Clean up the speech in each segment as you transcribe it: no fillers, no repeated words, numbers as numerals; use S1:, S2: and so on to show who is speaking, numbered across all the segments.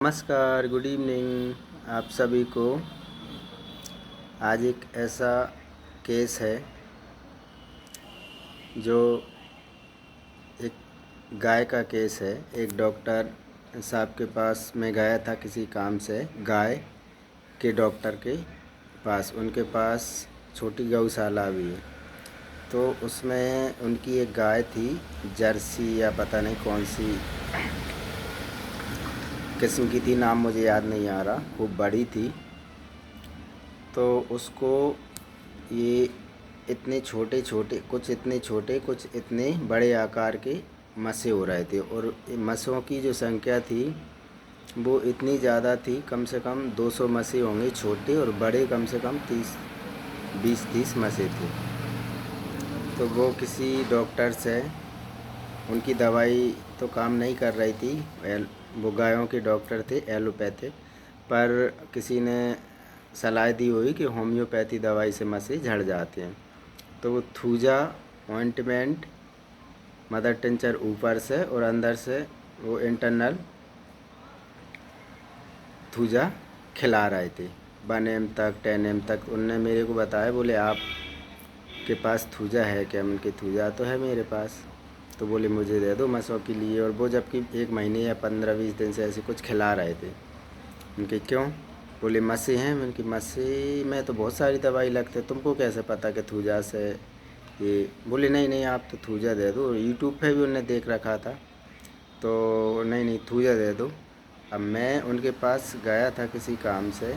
S1: नमस्कार, good evening आप सभी को। आज एक ऐसा केस है जो एक गाय का केस है। एक डॉक्टर साहब के पास मैं गया था किसी काम से, गाय के डॉक्टर के पास। उनके पास छोटी गौशाला भी है, तो उसमें उनकी एक गाय थी, जर्सी या पता नहीं कौन सी किस्म की थी, नाम मुझे याद नहीं आ रहा, खूब बड़ी थी। तो उसको ये इतने छोटे छोटे, कुछ इतने छोटे कुछ इतने बड़े आकार के मसे हो रहे थे, और मसों की जो संख्या थी वो इतनी ज़्यादा थी, कम से कम 200 मसे होंगे छोटे, और बड़े कम से कम 20-30 मसे थे। तो वो किसी डॉक्टर से, उनकी दवाई तो काम नहीं कर रही थी, वो गायों के डॉक्टर थे एलोपैथिक, पर किसी ने सलाह दी हुई कि होम्योपैथी दवाई से मसे झड़ जाते हैं। तो वो थूजा ऑइंटमेंट, मदर टिंचर ऊपर से और अंदर से वो इंटरनल थूजा खिला रहे थे 1 M तक 10 M तक। उनने मेरे को बताया, बोले आप के पास थूजा है क्या? उनके थूजा तो है मेरे पास। तो बोले मुझे दे दो मसों के लिए। और वो जबकि 1 महीने या 15-20 दिन से ऐसे कुछ खिला रहे थे। उनके क्यों? बोले मसे हैं। उनकी मसे में तो बहुत सारी दवाई लगते, तुमको कैसे पता कि थूजा से ये? बोले नहीं नहीं, आप तो थूजा दे दो। यूट्यूब पे भी उन्होंने देख रखा था, तो नहीं नहीं थूजा दे दो। अब मैं उनके पास गया था किसी काम से,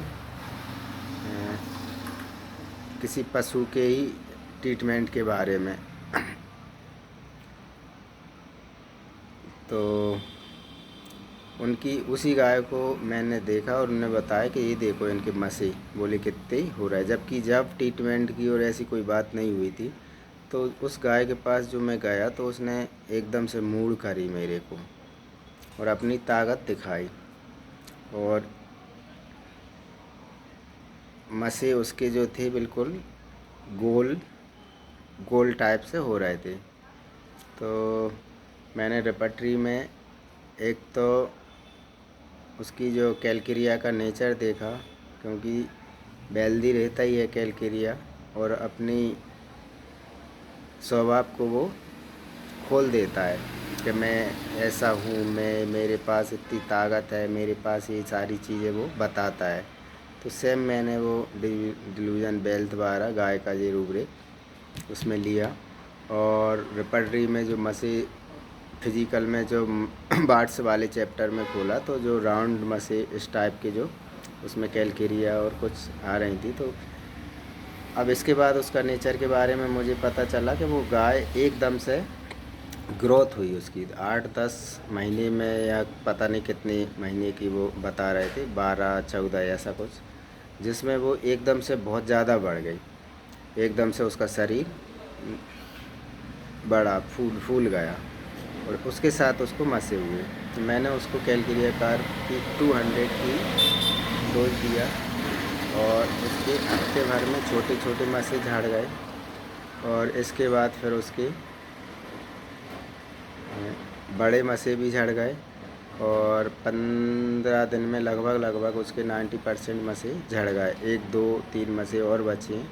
S1: किसी पशु के ही ट्रीटमेंट के बारे में। तो उनकी उसी गाय को मैंने देखा और उन्होंने बताया कि ये देखो इनके मसे। बोले कितने हो रहा है, जबकि जब ट्रीटमेंट की और ऐसी कोई बात नहीं हुई थी। तो उस गाय के पास जो मैं गया तो उसने एकदम से मूड़ करी मेरे को और अपनी ताकत दिखाई, और मसे उसके जो थे बिल्कुल गोल गोल टाइप से हो रहे थे। तो मैंने रेपटरी में एक तो उसकी जो कैलकेरिया का नेचर देखा, क्योंकि वेल्दी रहता ही है कैलकेरिया, और अपनी स्वभाव को वो खोल देता है कि मैं ऐसा हूँ, मेरे पास इतनी ताकत है, मेरे पास ये सारी चीज़ें वो बताता है। तो सेम मैंने वो डिल्यूजन बेल्ट द्वारा गाय का ये रूब्रिक उसमें लिया, और रेपटरी में जो मसे फिजिकल में जो बार्ड्स वाले चैप्टर में खोला, तो जो राउंड मसे इस टाइप के जो उसमें कैलकेरिया और कुछ आ रही थी। तो अब इसके बाद उसका नेचर के बारे में मुझे पता चला कि वो गाय एकदम से ग्रोथ हुई उसकी 8-10 महीने में, या पता नहीं कितने महीने की वो बता रहे थे, 12-14 ऐसा कुछ, जिसमें वो एकदम से बहुत ज़्यादा बढ़ गई। एकदम से उसका शरीर बड़ा फूल गया, और उसके साथ उसको मसे हुए। तो मैंने उसको कैलकेरिया कार की 200 की डोज दिया, और उसके हफ्ते भर में छोटे छोटे मसे झड़ गए, और इसके बाद फिर उसके बड़े मसे भी झड़ गए, और 15 दिन में लगभग उसके 90% मसे झड़ गए। 1-2-3 मसे और बचे हैं,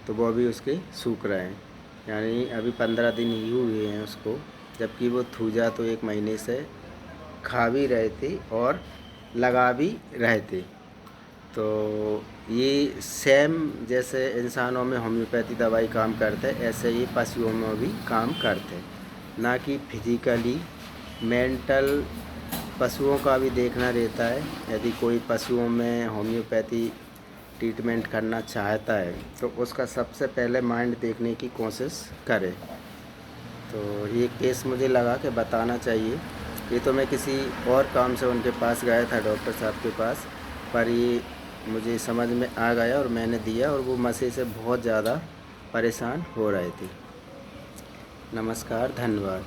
S1: तो वो अभी उसके सूख रहे हैं। यानी अभी 15 दिन ही हुए हैं उसको, जबकि वो थूजा तो 1 महीने से खा भी रहे थे और लगा भी रहे थे। तो ये सेम जैसे इंसानों में होम्योपैथी दवाई काम करते हैं, ऐसे ही पशुओं में भी काम करते हैं, ना कि फिजिकली। मेंटल पशुओं का भी देखना रहता है। यदि कोई पशुओं में होम्योपैथी ट्रीटमेंट करना चाहता है, तो उसका सबसे पहले माइंड देखने की कोशिश करे। तो ये केस मुझे लगा कि बताना चाहिए। ये तो मैं किसी और काम से उनके पास गया था, डॉक्टर साहब के पास, पर ये मुझे समझ में आ गया और मैंने दिया, और वो मसे से बहुत ज़्यादा परेशान हो रहे थे। नमस्कार, धन्यवाद।